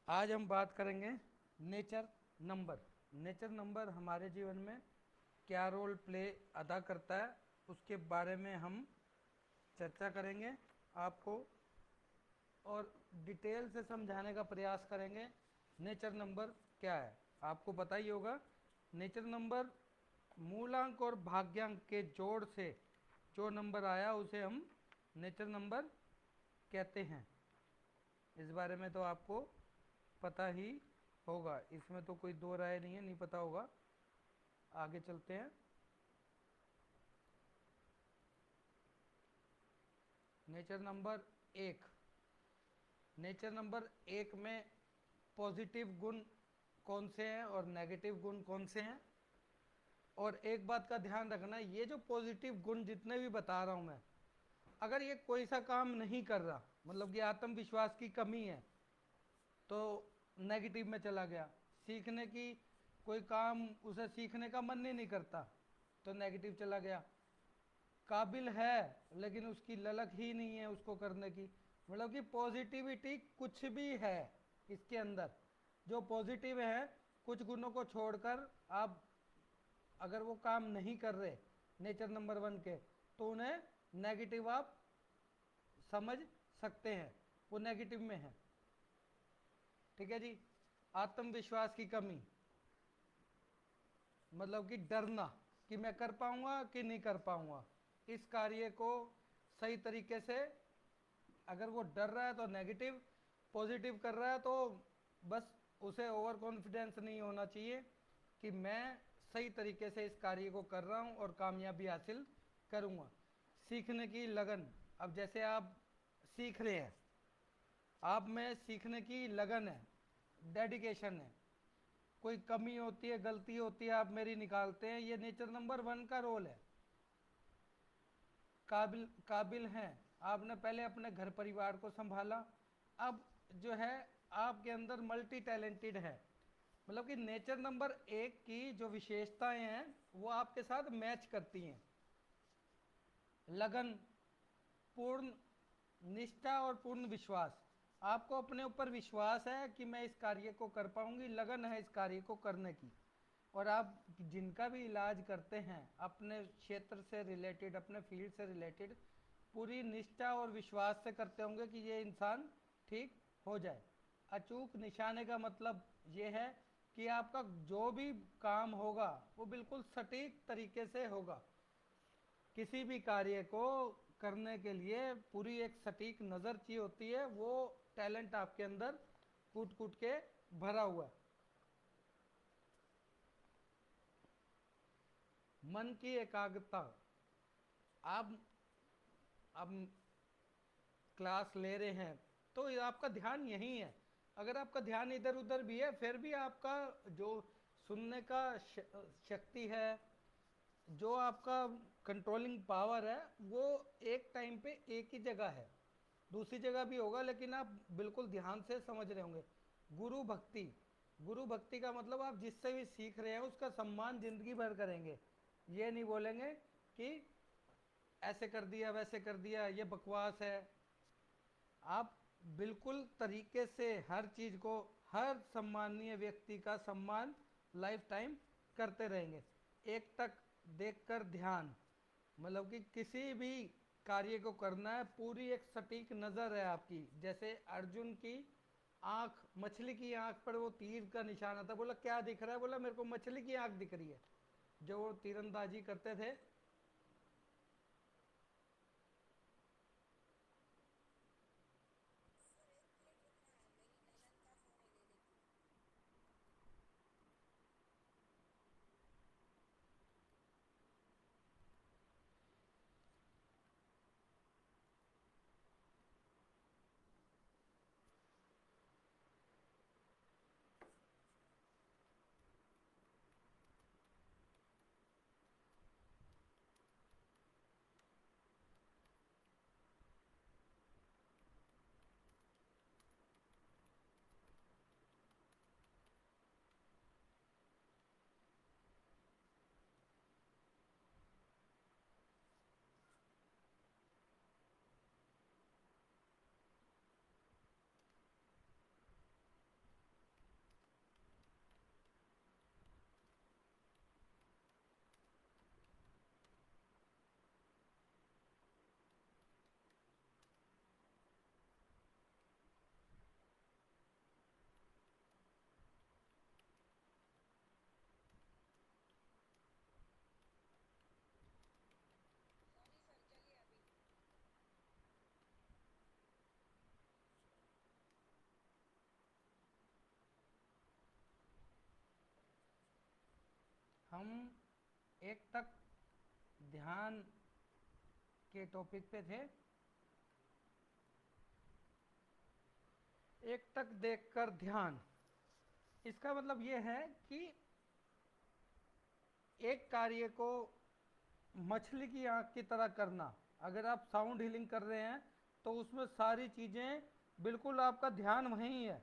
आज हम बात करेंगे नेचर नंबर। नेचर नंबर हमारे जीवन में क्या रोल प्ले अदा करता है उसके बारे में हम चर्चा करेंगे आपको, और डिटेल से समझाने का प्रयास करेंगे। नेचर नंबर क्या है आपको पता ही होगा। नेचर नंबर मूलांक और भाग्यांक के जोड़ से जो नंबर आया उसे हम नेचर नंबर कहते हैं। इस बारे में तो आपको पता ही होगा, इसमें तो कोई दो राय नहीं है, नहीं पता होगा। आगे चलते हैं। नेचर नंबर एक। नेचर नंबर एक में पॉजिटिव गुण कौन से हैं और नेगेटिव गुण कौन से हैं। और एक बात का ध्यान रखना, ये जो पॉजिटिव गुण जितने भी बता रहा हूं मैं, अगर ये कोई सा काम नहीं कर रहा, मतलब कि आत्मविश्वास की कमी है, तो नेगेटिव में चला गया। सीखने की कोई काम उसे सीखने का मन ही नहीं करता, तो नेगेटिव चला गया। काबिल है लेकिन उसकी ललक ही नहीं है उसको करने की, मतलब कि पॉजिटिविटी कुछ भी है इसके अंदर जो पॉजिटिव है, कुछ गुणों को छोड़कर आप अगर वो काम नहीं कर रहे नेचर नंबर वन के, तो उन्हें नेगेटिव आप समझ सकते हैं, वो नेगेटिव में है। ठीक है जी। आत्मविश्वास की कमी, मतलब कि डरना कि मैं कर पाऊंगा कि नहीं कर पाऊंगा इस कार्य को सही तरीके से। अगर वो डर रहा है तो नेगेटिव, पॉजिटिव कर रहा है तो बस उसे ओवर कॉन्फिडेंस नहीं होना चाहिए कि मैं सही तरीके से इस कार्य को कर रहा हूँ और कामयाबी हासिल करूँगा। सीखने की लगन, अब जैसे आप सीख रहे हैं, आप में सीखने की लगन है, डेडिकेशन है। कोई कमी होती है, गलती होती है, आप मेरी निकालते हैं, ये नेचर नंबर वन का रोल है। काबिल काबिल हैं, आपने पहले अपने घर परिवार को संभाला, अब जो है आपके अंदर मल्टी टैलेंटेड है। मतलब कि नेचर नंबर एक की जो विशेषताएं हैं वो आपके साथ मैच करती हैं। लगन, पूर्ण निष्ठा और पूर्ण विश्वास, आपको अपने ऊपर विश्वास है कि मैं इस कार्य को कर पाऊंगी, लगन है इस कार्य को करने की। और आप जिनका भी इलाज करते हैं अपने क्षेत्र से रिलेटेड, अपने फील्ड से रिलेटेड, पूरी निष्ठा और विश्वास से करते होंगे कि ये इंसान ठीक हो जाए। अचूक निशाने का मतलब ये है कि आपका जो भी काम होगा वो बिल्कुल सटीक तरीके से होगा। किसी भी कार्य को करने के लिए पूरी एक सटीक नज़र चाहिए होती है, वो टैलेंट आपके अंदर कूट कूट के भरा हुआ है। मन की एकाग्रता, आप अब क्लास ले रहे हैं तो ये आपका ध्यान यहीं है। अगर आपका ध्यान इधर उधर भी है फिर भी आपका जो सुनने का शक्ति है, जो आपका कंट्रोलिंग पावर है, वो एक टाइम पे एक ही जगह है। दूसरी जगह भी होगा लेकिन आप बिल्कुल ध्यान से समझ रहे होंगे। गुरु भक्ति, गुरु भक्ति का मतलब आप जिससे भी सीख रहे हैं उसका सम्मान जिंदगी भर करेंगे। ये नहीं बोलेंगे कि ऐसे कर दिया वैसे कर दिया ये बकवास है। आप बिल्कुल तरीके से हर चीज़ को, हर सम्मानीय व्यक्ति का सम्मान लाइफ टाइम करते रहेंगे। एक तक देखकर ध्यान, मतलब कि किसी भी कार्य को करना है पूरी एक सटीक नज़र है आपकी। जैसे अर्जुन की आँख, मछली की आँख पर वो तीर का निशाना था, बोला क्या दिख रहा है, बोला मेरे को मछली की आँख दिख रही है। जो वो तीरंदाजी करते थे। हम एक तक ध्यान के टॉपिक पे थे। एक तक देखकर ध्यान, इसका मतलब ये है कि एक कार्य को मछली की आंख की तरह करना। अगर आप साउंड हीलिंग कर रहे हैं तो उसमें सारी चीज़ें बिल्कुल आपका ध्यान वहीं है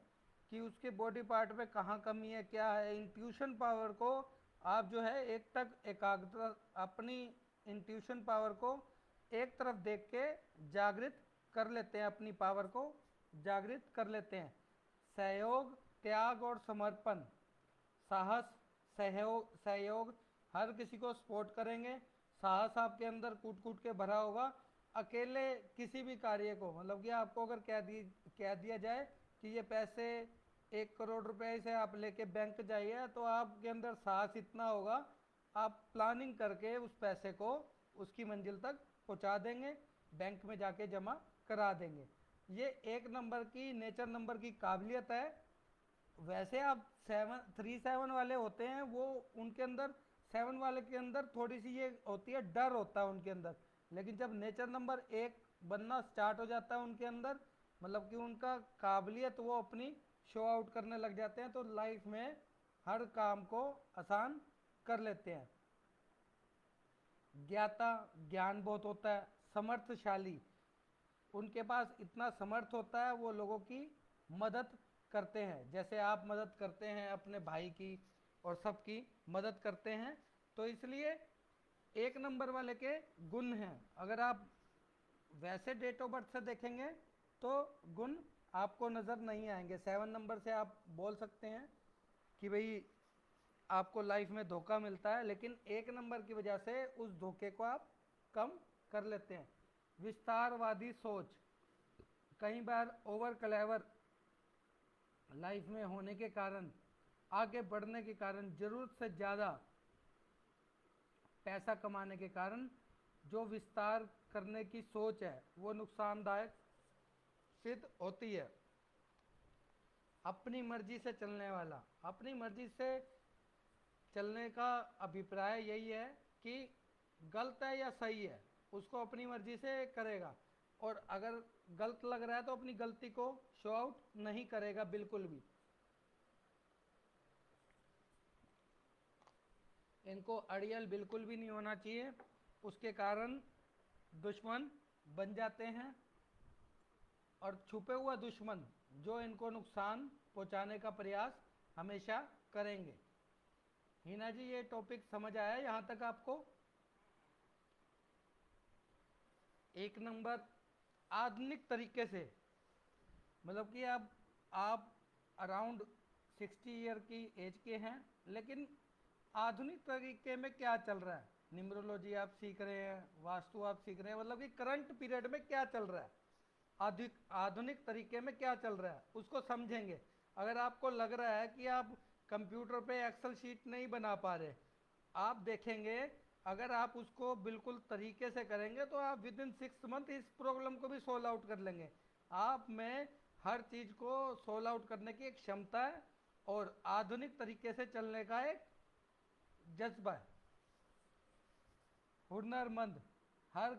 कि उसके बॉडी पार्ट में कहाँ कमी है, क्या है। इंट्यूशन पावर को आप जो है एक तक एकाग्रता, अपनी इंट्यूशन पावर को एक तरफ देख के जागृत कर लेते हैं, अपनी पावर को जागृत कर लेते हैं। सहयोग, त्याग और समर्पण, साहस, सहयोग सहयोग हर किसी को सपोर्ट करेंगे। साहस आपके अंदर कूट कूट के भरा होगा। अकेले किसी भी कार्य को, मतलब कि आपको अगर कह दिया जाए कि ये पैसे 1 करोड़ रुपए से आप लेके बैंक जाइए, तो आपके अंदर साहस इतना होगा, आप प्लानिंग करके उस पैसे को उसकी मंजिल तक पहुंचा देंगे, बैंक में जाके जमा करा देंगे। ये 1 नंबर की, नेचर नंबर की काबिलियत है। वैसे आप 7 3 7 वाले होते हैं, वो उनके अंदर 7 वाले के अंदर थोड़ी सी ये होती है, डर होता है उनके अंदर। लेकिन जब नेचर नंबर 1 बनना स्टार्ट हो जाता है उनके अंदर, मतलब कि उनका काबिलियत वो अपनी शो आउट करने लग जाते हैं, तो लाइफ में हर काम को आसान कर लेते हैं। ज्ञाता, ज्ञान बहुत होता है। समर्थशाली, उनके पास इतना समर्थ होता है, वो लोगों की मदद करते हैं, जैसे आप मदद करते हैं अपने भाई की और सबकी मदद करते हैं। तो इसलिए 1 नंबर वाले के गुण हैं। अगर आप वैसे डेट ऑफ बर्थ से देखेंगे तो गुण आपको नज़र नहीं आएंगे। 7 नंबर से आप बोल सकते हैं कि भाई आपको लाइफ में धोखा मिलता है, लेकिन 1 नंबर की वजह से उस धोखे को आप कम कर लेते हैं। विस्तारवादी सोच, कई बार ओवर क्लेवर लाइफ में होने के कारण, आगे बढ़ने के कारण, ज़रूरत से ज़्यादा पैसा कमाने के कारण जो विस्तार करने की सोच है वो नुकसानदायक सिद्ध होती है। अपनी मर्जी से चलने वाला, अपनी मर्जी से चलने का अभिप्राय यही है कि गलत है या सही है उसको अपनी मर्जी से करेगा, और अगर गलत लग रहा है तो अपनी गलती को शो आउट नहीं करेगा बिल्कुल भी। इनको अड़ियल बिल्कुल भी नहीं होना चाहिए, उसके कारण दुश्मन बन जाते हैं, और छुपे हुआ दुश्मन जो इनको नुकसान पहुंचाने का प्रयास हमेशा करेंगे। हिना जी, ये टॉपिक समझ आया यहाँ तक आपको? 1 नंबर आधुनिक तरीके से, मतलब कि आप अराउंड 60 ईयर की एज के हैं, लेकिन आधुनिक तरीके में क्या चल रहा है, न्यूमरोलॉजी आप सीख रहे हैं, वास्तु आप सीख रहे हैं, मतलब कि करंट पीरियड में क्या चल रहा है, आधुनिक तरीके में क्या चल रहा है उसको समझेंगे। अगर आपको लग रहा है कि आप कंप्यूटर पे एक्सेल शीट नहीं बना पा रहे, आप देखेंगे अगर आप उसको बिल्कुल तरीके से करेंगे तो आप विद इन 6 मंथ इस प्रॉब्लम को भी सोल्व आउट कर लेंगे। आप में हर चीज़ को सोल्व आउट करने की एक क्षमता है और आधुनिक तरीके से चलने का एक जज्बा है। हुनरमंद, हर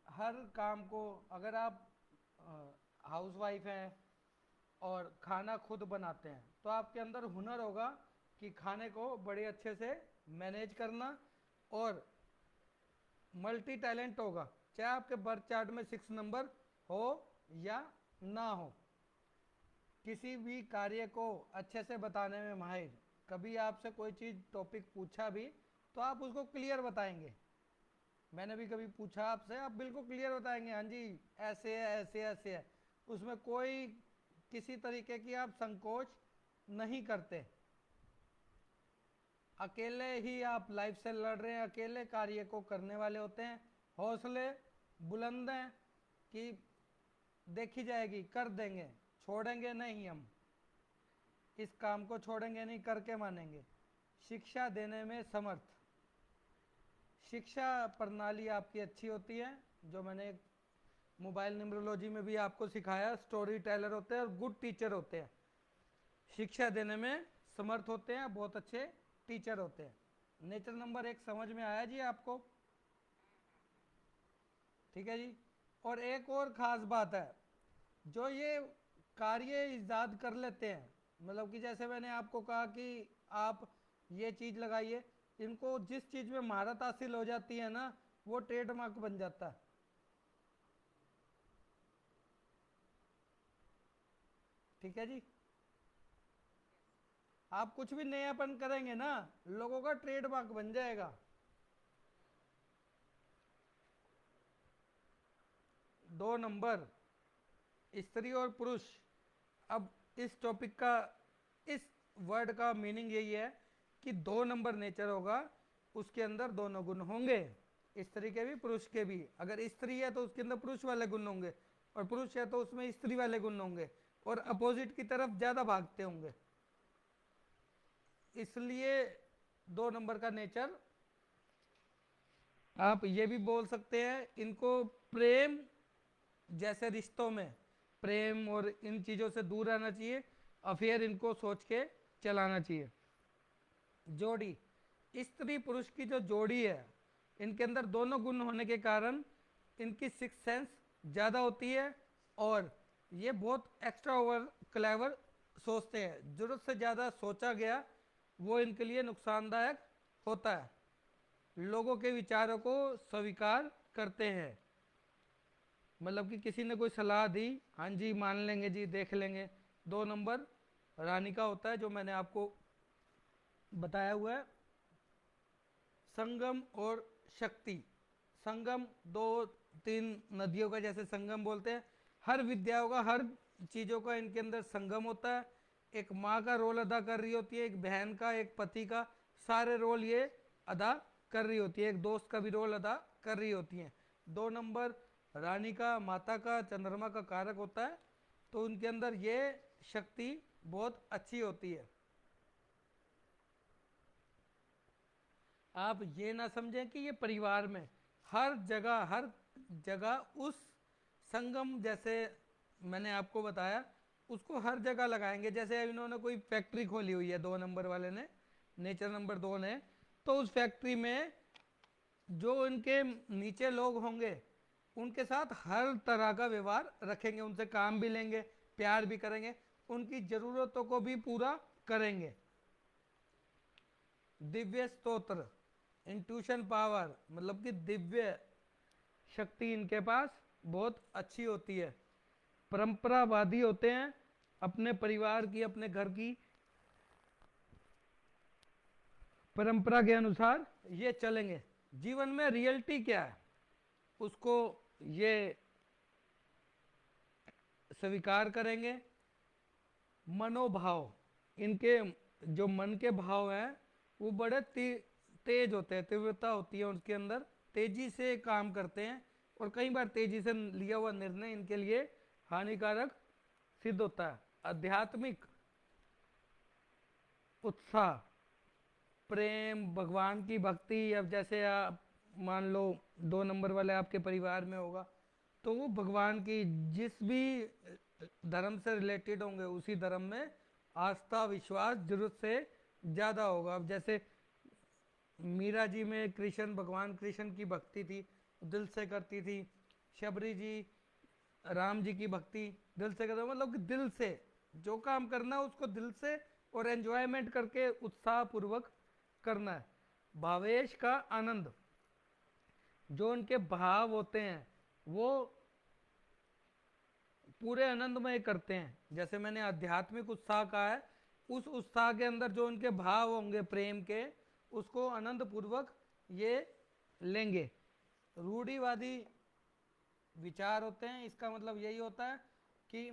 हर काम को, अगर आप हाउस वाइफ हैं और खाना खुद बनाते हैं तो आपके अंदर हुनर होगा कि खाने को बड़े अच्छे से मैनेज करना, और मल्टी टैलेंट होगा, चाहे आपके बर्थ चार्ट में 6 नंबर हो या ना हो। किसी भी कार्य को अच्छे से बताने में माहिर। कभी आपसे कोई चीज़ टॉपिक पूछा भी तो आप उसको क्लियर बताएंगे। मैंने भी कभी पूछा आपसे, आप बिल्कुल क्लियर बताएंगे, हाँ जी ऐसे है ऐसे ऐसे है, उसमें कोई किसी तरीके की आप संकोच नहीं करते। अकेले ही आप लाइफ से लड़ रहे हैं, अकेले कार्य को करने वाले होते हैं। हौसले बुलंद हैं कि देखी जाएगी, कर देंगे, छोड़ेंगे नहीं, हम इस काम को छोड़ेंगे नहीं, करके मानेंगे। शिक्षा देने में समर्थ, शिक्षा प्रणाली आपकी अच्छी होती है, जो मैंने मोबाइल न्यूमरोलॉजी में भी आपको सिखाया। स्टोरी टेलर होते हैं और गुड टीचर होते हैं, शिक्षा देने में समर्थ होते हैं, बहुत अच्छे टीचर होते हैं। नेचर नंबर 1 समझ में आया जी आपको? ठीक है जी। और एक और खास बात है, जो ये कार्य इजाद कर लेते हैं, मतलब कि जैसे मैंने आपको कहा कि आप ये चीज लगाइए, इनको जिस चीज में महारत हासिल हो जाती है ना, वो ट्रेडमार्क बन जाता है। ठीक है जी। आप कुछ भी नयापन करेंगे ना, लोगों का ट्रेडमार्क बन जाएगा। 2 नंबर, स्त्री और पुरुष। अब इस टॉपिक का, इस वर्ड का मीनिंग यही है कि 2 नंबर नेचर होगा, उसके अंदर दोनों गुण होंगे, स्त्री के भी पुरुष के भी। अगर स्त्री है तो उसके अंदर पुरुष वाले गुण होंगे, और पुरुष है तो उसमें स्त्री वाले गुण होंगे, और अपोजिट की तरफ ज्यादा भागते होंगे। इसलिए 2 नंबर का नेचर, आप ये भी बोल सकते हैं इनको प्रेम जैसे रिश्तों में, प्रेम और इन चीजों से दूर रहना चाहिए, अफेयर इनको सोच के चलाना चाहिए। जोड़ी, स्त्री पुरुष की जो जोड़ी है, इनके अंदर दोनों गुण होने के कारण इनकी सिक्स सेंस ज़्यादा होती है, और ये बहुत एक्स्ट्रा ओवर क्लेवर सोचते हैं। जरूरत से ज़्यादा सोचा गया वो इनके लिए नुकसानदायक होता है। लोगों के विचारों को स्वीकार करते हैं, मतलब कि किसी ने कोई सलाह दी, हाँ जी मान लेंगे जी, देख लेंगे। 2 नंबर रानी का होता है, जो मैंने आपको बताया हुआ है। संगम और शक्ति, संगम 2-3 नदियों का जैसे संगम बोलते हैं, हर विद्याओं का, हर चीज़ों का इनके अंदर संगम होता है। एक माँ का रोल अदा कर रही होती है, एक बहन का, एक पति का, सारे रोल ये अदा कर रही होती है, एक दोस्त का भी रोल अदा कर रही होती है। 2 नंबर रानी का, माता का, चंद्रमा का कारक होता है, तो उनके अंदर ये शक्ति बहुत अच्छी होती है। आप ये ना समझें कि ये परिवार में, हर जगह, हर जगह उस संगम, जैसे मैंने आपको बताया, उसको हर जगह लगाएंगे। जैसे इन्होंने कोई फैक्ट्री खोली हुई है 2 नंबर वाले ने, नेचर नंबर 2 ने, तो उस फैक्ट्री में जो इनके नीचे लोग होंगे, उनके साथ हर तरह का व्यवहार रखेंगे, उनसे काम भी लेंगे, प्यार भी करेंगे, उनकी जरूरतों को भी पूरा करेंगे। दिव्य स्तोत्र, इंट्यूशन पावर, मतलब कि दिव्य शक्ति इनके पास बहुत अच्छी होती है। परंपरावादी होते हैं, अपने परिवार की, अपने घर की परंपरा के अनुसार ये चलेंगे। जीवन में रियलिटी क्या है उसको ये स्वीकार करेंगे। मनोभाव, इनके जो मन के भाव हैं वो बड़े तेज होते हैं, तीव्रता होती है उनके अंदर, तेजी से काम करते हैं, और कई बार तेजी से लिया हुआ निर्णय इनके लिए हानिकारक सिद्ध होता है। आध्यात्मिक उत्साह, प्रेम, भगवान की भक्ति। अब जैसे आप मान लो 2 नंबर वाले आपके परिवार में होगा, तो वो भगवान की जिस भी धर्म से रिलेटेड होंगे, उसी धर्म में आस्था विश्वास जरूरत से ज़्यादा होगा। अब जैसे मीरा जी में कृष्ण, भगवान कृष्ण की भक्ति थी, दिल से करती थी। शबरी जी राम जी की भक्ति दिल से करते, मतलब कि दिल से जो काम करना है उसको दिल से और एंजॉयमेंट करके उत्साह पूर्वक करना है। भावेश का आनंद, जो उनके भाव होते हैं वो पूरे आनंदमय करते हैं। जैसे मैंने आध्यात्मिक उत्साह कहा है, उस उत्साह के अंदर जो उनके भाव होंगे प्रेम के, उसको आनंद पूर्वक ये लेंगे। रूढ़िवादी विचार होते हैं, इसका मतलब यही होता है कि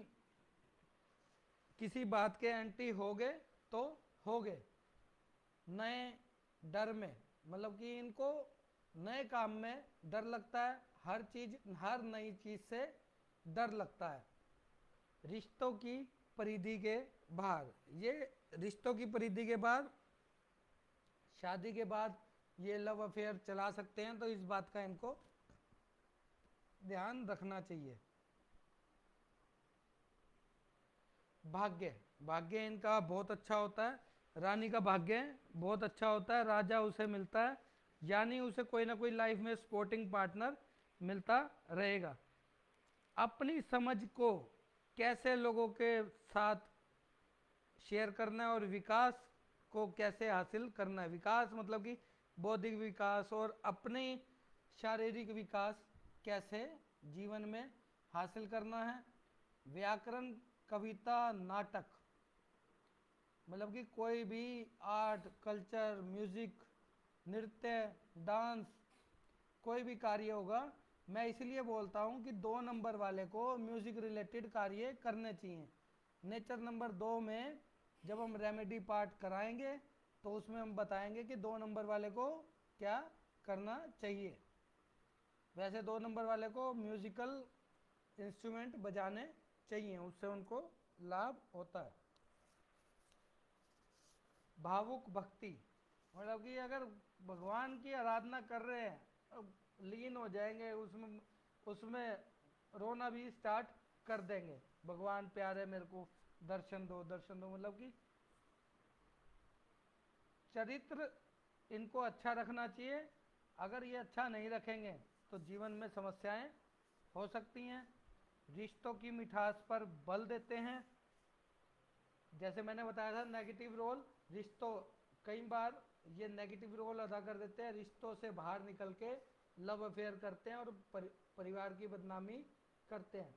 किसी बात के एंटी हो गए तो हो गए। नए डर में, मतलब कि इनको नए काम में डर लगता है, हर चीज, हर नई चीज से डर लगता है। रिश्तों की परिधि के बाहर, ये रिश्तों की परिधि के बाद, शादी के बाद ये लव अफेयर चला सकते हैं, तो इस बात का इनको ध्यान रखना चाहिए। भाग्य, भाग्य इनका बहुत अच्छा होता है, रानी का भाग्य बहुत अच्छा होता है, राजा उसे मिलता है, यानी उसे कोई ना कोई लाइफ में स्पोर्टिंग पार्टनर मिलता रहेगा। अपनी समझ को कैसे लोगों के साथ शेयर करना है और विकास को कैसे हासिल करना है। विकास मतलब कि बौद्धिक विकास और अपनी शारीरिक विकास कैसे जीवन में हासिल करना है। व्याकरण, कविता, नाटक, मतलब कि कोई भी आर्ट, कल्चर, म्यूजिक, नृत्य, डांस, कोई भी कार्य होगा। मैं इसलिए बोलता हूँ कि 2 नंबर वाले को म्यूजिक रिलेटेड कार्य करने चाहिए। नेचर नंबर 2 में जब हम रेमेडी पार्ट कराएंगे तो उसमें हम बताएंगे कि 2 नंबर वाले को क्या करना चाहिए। वैसे 2 नंबर वाले को म्यूजिकल इंस्ट्रूमेंट बजाने चाहिए, उससे उनको लाभ होता है। भावुक भक्ति, मतलब कि अगर भगवान की आराधना कर रहे हैं, अब लीन हो जाएंगे उसमें, उसमें रोना भी स्टार्ट कर देंगे। भगवान प्यारे, मेरे को दर्शन दो, दर्शन दो, मतलब कि चरित्र इनको अच्छा रखना चाहिए। अगर ये अच्छा नहीं रखेंगे तो जीवन में समस्याएं हो सकती हैं। रिश्तों की मिठास पर बल देते हैं। जैसे मैंने बताया था नेगेटिव रोल, रिश्तों, कई बार ये नेगेटिव रोल अदा कर देते हैं, रिश्तों से बाहर निकल के लव अफेयर करते हैं और परिवार की बदनामी करते हैं।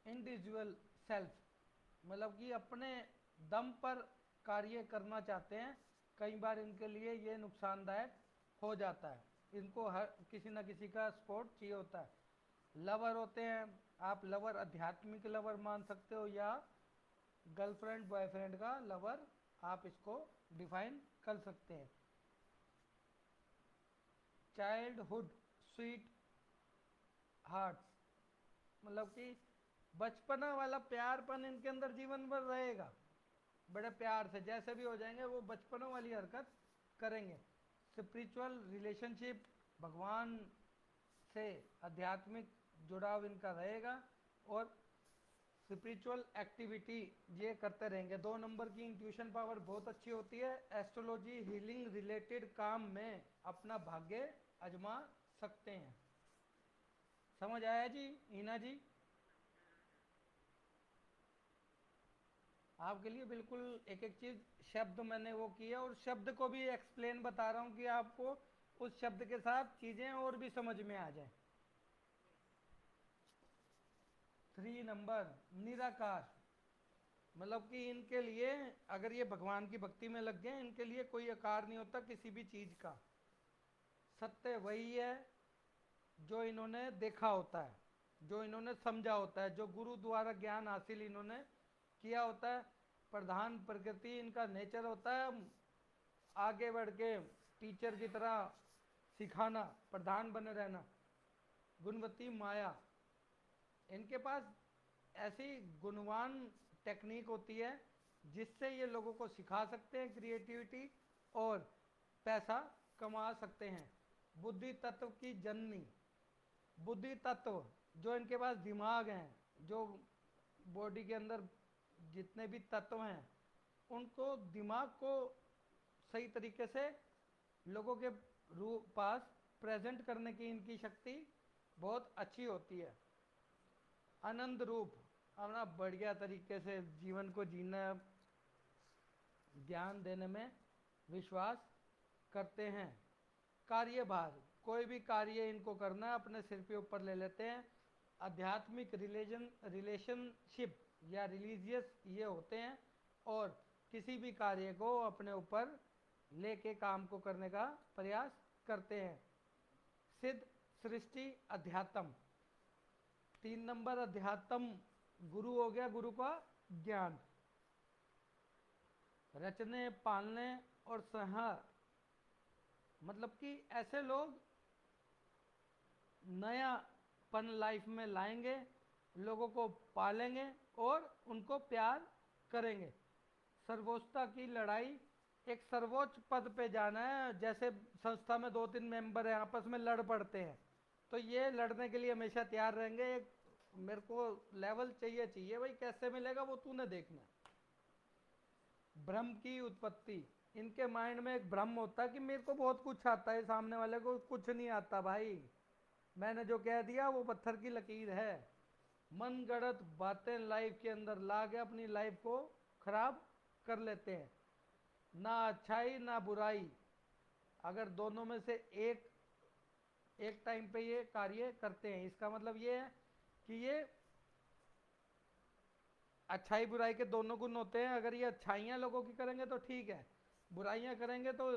इंडिविजुअल सेल्फ, मतलब कि अपने दम पर कार्य करना चाहते हैं, कई बार इनके लिए ये नुकसानदायक हो जाता है। इनको हर किसी न किसी का सपोर्ट चाहिए होता है। लवर होते हैं, आप लवर आध्यात्मिक लवर मान सकते हो या गर्लफ्रेंड बॉयफ्रेंड का लवर, आप इसको डिफाइन कर सकते हैं। चाइल्डहुड स्वीट हार्ट्स, मतलब कि बचपना वाला प्यारपन इनके अंदर जीवन भर रहेगा। बड़े प्यार से जैसे भी हो जाएंगे वो बचपनों वाली हरकत करेंगे। स्पिरिचुअल रिलेशनशिप, भगवान से आध्यात्मिक जुड़ाव इनका रहेगा और स्पिरिचुअल एक्टिविटी ये करते रहेंगे। 2 नंबर की इंट्यूशन पावर बहुत अच्छी होती है। एस्ट्रोलॉजी, हीलिंग रिलेटेड काम में अपना भाग्य आजमा सकते हैं। समझ आया जी हीना जी? आपके लिए बिल्कुल एक एक चीज शब्द मैंने वो किया और शब्द को भी एक्सप्लेन बता रहा हूँ कि आपको उस शब्द के साथ चीजें और भी समझ में आ जाए। 3 नंबर निराकार, मतलब कि इनके लिए अगर ये भगवान की भक्ति में लग गए, इनके लिए कोई आकार नहीं होता किसी भी चीज का। सत्य वही है जो इन्होंने देखा होता है, जो इन्होंने समझा होता है, जो गुरु द्वारा ज्ञान हासिल इन्होंने किया होता है। प्रधान प्रकृति इनका नेचर होता है, आगे बढ़ के टीचर की तरह सिखाना, प्रधान बने रहना। गुणवती माया, इनके पास ऐसी गुणवान टेक्निक होती है जिससे ये लोगों को सिखा सकते हैं क्रिएटिविटी और पैसा कमा सकते हैं। बुद्धि तत्व की जननी, बुद्धि तत्व जो इनके पास दिमाग हैं, जो बॉडी के अंदर जितने भी तत्व हैं उनको, दिमाग को सही तरीके से लोगों के रूप पास प्रेजेंट करने की इनकी शक्ति बहुत अच्छी होती है। आनंद रूप, अपना बढ़िया तरीके से जीवन को जीना, ज्ञान देने में विश्वास करते हैं। कार्यभार, कोई भी कार्य इनको करना है अपने सिर के ऊपर ले लेते हैं। आध्यात्मिक रिलेशनशिप या रिलीजियस ये होते हैं और किसी भी कार्य को अपने ऊपर लेके काम को करने का प्रयास करते हैं। सिद्ध, सृष्टि, अध्यात्म, 3 नंबर अध्यात्म, गुरु हो गया, गुरु का ज्ञान, रचने, पालने और संहार, मतलब कि ऐसे लोग नयापन लाइफ में लाएंगे, लोगों को पालेंगे और उनको प्यार करेंगे। सर्वोच्चता की लड़ाई, एक सर्वोच्च पद पे जाना है। जैसे संस्था में 2-3 मेंबर हैं, आपस में लड़ पड़ते हैं, तो ये लड़ने के लिए हमेशा तैयार रहेंगे। एक मेरे को लेवल चाहिए चाहिए भाई, कैसे मिलेगा वो तूने देखना है। भ्रम की उत्पत्ति। इनके माइंड में एक भ्रम होता है कि मेरे को बहुत कुछ आता है, सामने वाले को कुछ नहीं आता भाई, मैंने जो कह दिया वो पत्थर की लकीर है। मन गढ़ंत बातें लाइफ के अंदर ला के अपनी लाइफ को खराब कर लेते हैं। ना अच्छाई ना बुराई, अगर दोनों में से एक एक टाइम पे ये कार्य करते हैं, इसका मतलब ये है कि ये अच्छाई बुराई के दोनों गुण होते हैं। अगर ये अच्छाइयाँ लोगों की करेंगे तो ठीक है, बुराइयाँ करेंगे तो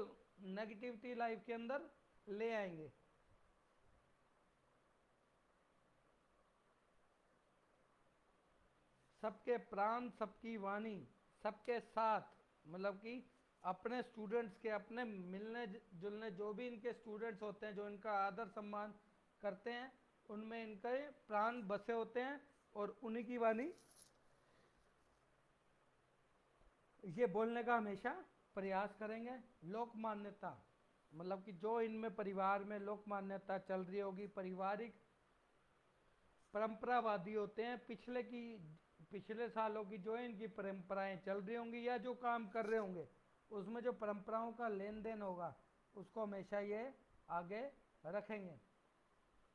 नेगेटिविटी लाइफ के अंदर ले आएंगे। सबके प्राण सबकी वाणी, सबके साथ मतलब कि अपने स्टूडेंट्स के, अपने मिलने जुलने जो भी इनके स्टूडेंट्स होते हैं, जो इनका आदर सम्मान करते हैं, उनमें इनके प्राण बसे होते हैं और उन्हीं की वाणी ये बोलने का हमेशा प्रयास करेंगे। लोक मान्यता मतलब कि जो इनमें परिवार में लोक मान्यता चल रही होगी, पारिवारिक परंपरावादी होते हैं, पिछले सालों की जो है इनकी परंपराएं चल रही होंगी या जो काम कर रहे होंगे उसमें जो परंपराओं का लेन देन होगा उसको हमेशा ये आगे रखेंगे।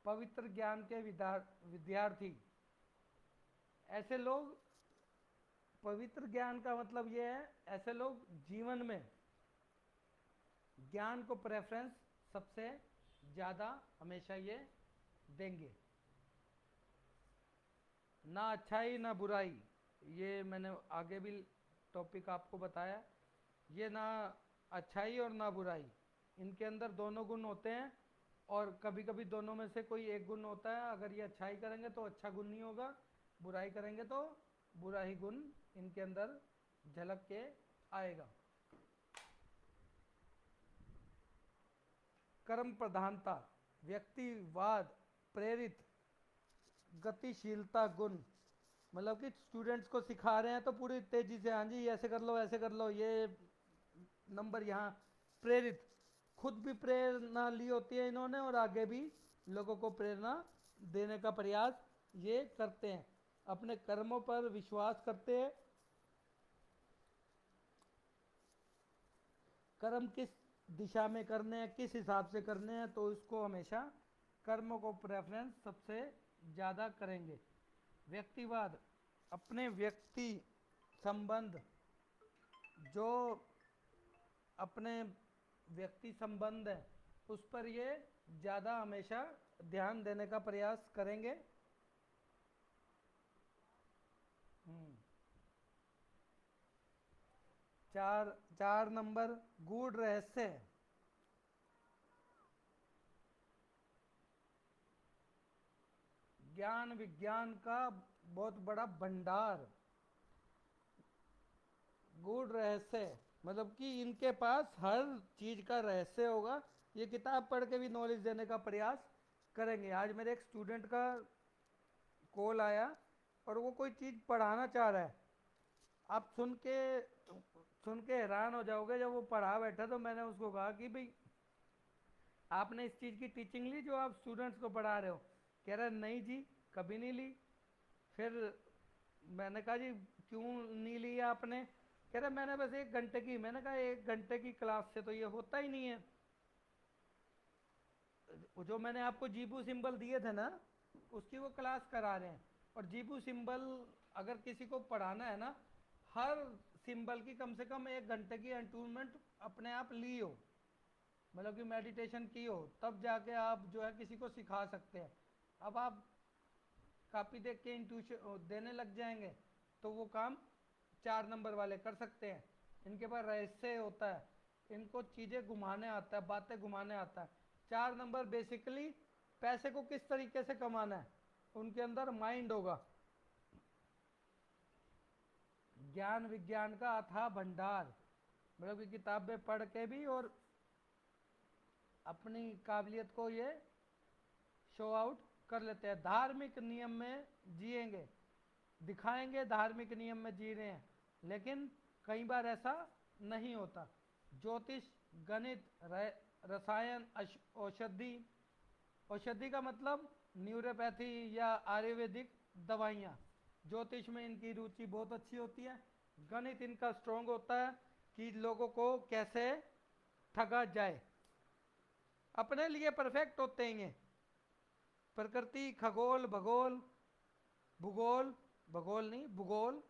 पवित्र ज्ञान के विद्यार्थी, ऐसे लोग, पवित्र ज्ञान का मतलब ये है ऐसे लोग जीवन में ज्ञान को प्रेफरेंस सबसे ज़्यादा हमेशा ये देंगे। ना अच्छाई ना बुराई, ये मैंने आगे भी टॉपिक आपको बताया, ये ना अच्छाई और ना बुराई, इनके अंदर दोनों गुण होते हैं और कभी कभी दोनों में से कोई एक गुण होता है। अगर ये अच्छाई करेंगे तो अच्छा गुण नहीं होगा, बुराई करेंगे तो बुरा ही गुण इनके अंदर झलक के आएगा। कर्म प्रधानता, व्यक्तिवाद प्रेरित गतिशीलता गुण, मतलब कि स्टूडेंट्स को सिखा रहे हैं तो पूरी तेजी से, हाँ जी ऐसे कर लो ऐसे कर लो, ये नंबर यहाँ, प्रेरित, खुद भी प्रेरणा ली होती है इन्होंने और आगे भी लोगों को प्रेरणा देने का प्रयास ये करते हैं। अपने कर्मों पर विश्वास करते हैं, कर्म किस दिशा में करने हैं, किस हिसाब से करने हैं, तो इसको हमेशा कर्मों को प्रेफरेंस सबसे ज़्यादा करेंगे। व्यक्तिवाद, अपने व्यक्ति संबंध, जो अपने व्यक्ति संबंध है उस पर ये ज़्यादा हमेशा ध्यान देने का प्रयास करेंगे। चार चार नंबर, गूढ़ रहस्य, ज्ञान विज्ञान का बहुत बड़ा भंडार। गूढ़ रहस्य मतलब कि इनके पास हर चीज़ का रहस्य होगा, ये किताब पढ़ के भी नॉलेज देने का प्रयास करेंगे। आज मेरे एक स्टूडेंट का कॉल आया और वो कोई चीज़ पढ़ाना चाह रहा है, आप सुन के हैरान हो जाओगे। जब वो पढ़ा बैठा तो मैंने उसको कहा कि भाई आपने इस चीज़ की टीचिंग ली जो आप स्टूडेंट्स को पढ़ा रहे हो? कह रहा नहीं जी, कभी नहीं ली। फिर मैंने कहा जी क्यों नहीं ली आपने? कह रहा मैंने बस 1 घंटे की। मैंने कहा 1 घंटे की क्लास से तो ये होता ही नहीं है। जो मैंने आपको जीबू सिंबल दिए थे ना, उसकी वो क्लास करा रहे हैं। और जीबू सिंबल अगर किसी को पढ़ाना है ना, हर सिंबल की कम से कम 1 घंटे की अटूनमेंट अपने आप ली हो, मतलब कि मेडिटेशन की हो, तब जाके आप जो है किसी को सिखा सकते हैं। अब आप कॉपी देख के इंट्यूशन देने लग जाएंगे तो वो काम 4 नंबर वाले कर सकते हैं। इनके पास रहस्य होता है, इनको चीज़ें घुमाने आता है, बातें घुमाने आता है। 4 नंबर बेसिकली पैसे को किस तरीके से कमाना है, उनके अंदर माइंड होगा। ज्ञान विज्ञान का अथाह भंडार, मतलब कि किताबें पढ़ के भी और अपनी काबिलियत को ये शो आउट कर लेते हैं। धार्मिक नियम में जिएंगे, दिखाएंगे धार्मिक नियम में जी रहे हैं, लेकिन कई बार ऐसा नहीं होता। ज्योतिष, गणित, रसायन, औषधि, औषधि का मतलब न्यूरोपैथी या आयुर्वेदिक दवाइयाँ, ज्योतिष में इनकी रुचि बहुत अच्छी होती है। गणित इनका स्ट्रोंग होता है कि लोगों को कैसे ठगा जाए, अपने लिए परफेक्ट होते हैं ये। प्रकृति, खगोल, भगोल, भूगोल, भगोल नहीं भूगोल,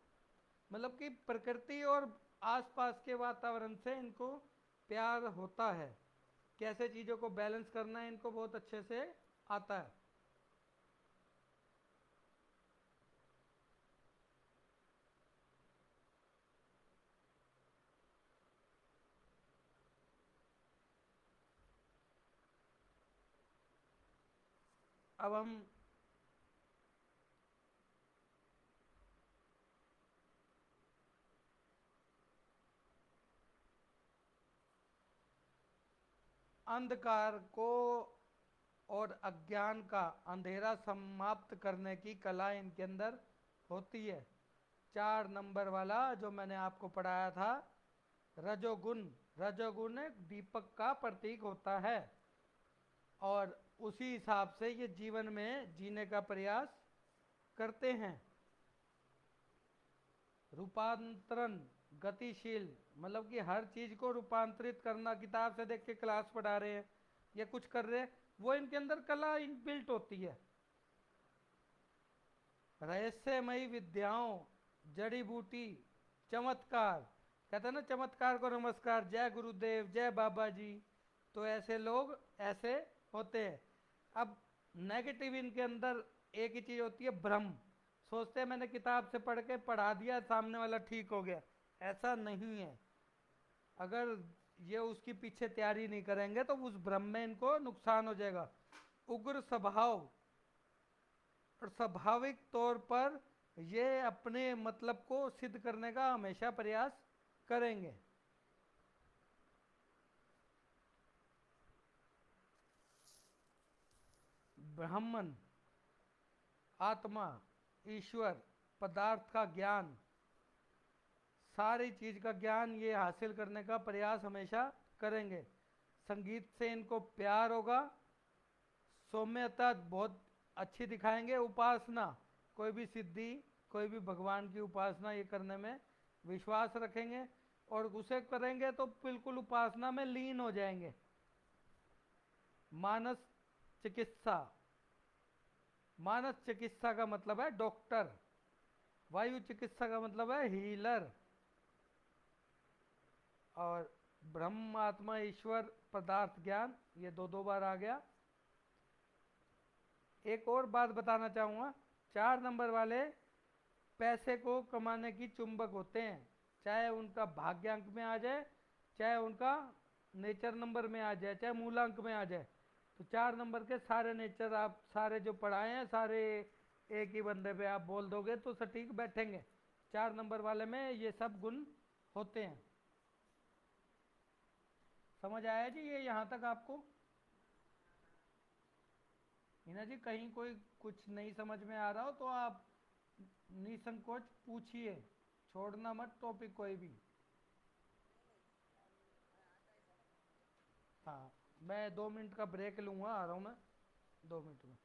मतलब कि प्रकृति और आसपास के वातावरण से इनको प्यार होता है। कैसे चीज़ों को बैलेंस करना है इनको बहुत अच्छे से आता है। अब हम अंधकार को और अज्ञान का अंधेरा समाप्त करने की कला इनके अंदर होती है। 4 नंबर वाला जो मैंने आपको पढ़ाया था, रजोगुण। रजोगुण एक दीपक का प्रतीक होता है और उसी हिसाब से ये जीवन में जीने का प्रयास करते हैं। रूपांतरण, गतिशील, मतलब कि हर चीज को रूपांतरित करना, किताब से देख के क्लास पढ़ा रहे हैं या कुछ कर रहे हैं, वो इनके अंदर कला इनबिल्ट होती है। रहस्यमयी विद्याओं, जड़ी बूटी, चमत्कार, कहते हैं ना चमत्कार को नमस्कार, जय गुरुदेव, जय बाबा जी। तो ऐसे लोग ऐसे होते हैं। अब नेगेटिव इनके अंदर एक ही चीज होती है, भ्रम। सोचते हैं मैंने किताब से पढ़ के पढ़ा दिया, सामने वाला ठीक हो गया। ऐसा नहीं है। अगर ये उसकी पीछे तैयारी नहीं करेंगे तो उस भ्रम में इनको नुकसान हो जाएगा। उग्र स्वभाव, और स्वाभाविक तौर पर ये अपने मतलब को सिद्ध करने का हमेशा प्रयास करेंगे। ब्राह्मण, आत्मा, ईश्वर, पदार्थ का ज्ञान, सारी चीज का ज्ञान ये हासिल करने का प्रयास हमेशा करेंगे। संगीत से इनको प्यार होगा। सौम्यता बहुत अच्छी दिखाएंगे। उपासना, कोई भी सिद्धि, कोई भी भगवान की उपासना ये करने में विश्वास रखेंगे और उसे करेंगे तो बिल्कुल उपासना में लीन हो जाएंगे। मानस चिकित्सा, मानस चिकित्सा का मतलब है डॉक्टर। वायु चिकित्सा का मतलब है हीलर। और ब्रह्म, आत्मा, ईश्वर, पदार्थ, ज्ञान, ये दो दो बार आ गया। एक और बात बताना चाहूँगा, 4 नंबर वाले पैसे को कमाने की चुंबक होते हैं, चाहे उनका भाग्यांक में आ जाए, चाहे उनका नेचर नंबर में आ जाए, चाहे मूलांक में आ जाए। तो 4 नंबर के सारे नेचर आप सारे जो पढ़ाए हैं सारे एक ही बंदे पे आप बोल दोगे तो सटीक बैठेंगे। 4 नंबर वाले में ये सब गुण होते हैं। समझ आया जी ये यहाँ तक आपको? हिना जी कहीं कोई कुछ नहीं समझ में आ रहा हो तो आप निसंकोच पूछिए, छोड़ना मत टॉपिक कोई भी। हाँ, मैं 2 मिनट का ब्रेक लूँगा, आ रहा हूँ मैं 2 मिनट में।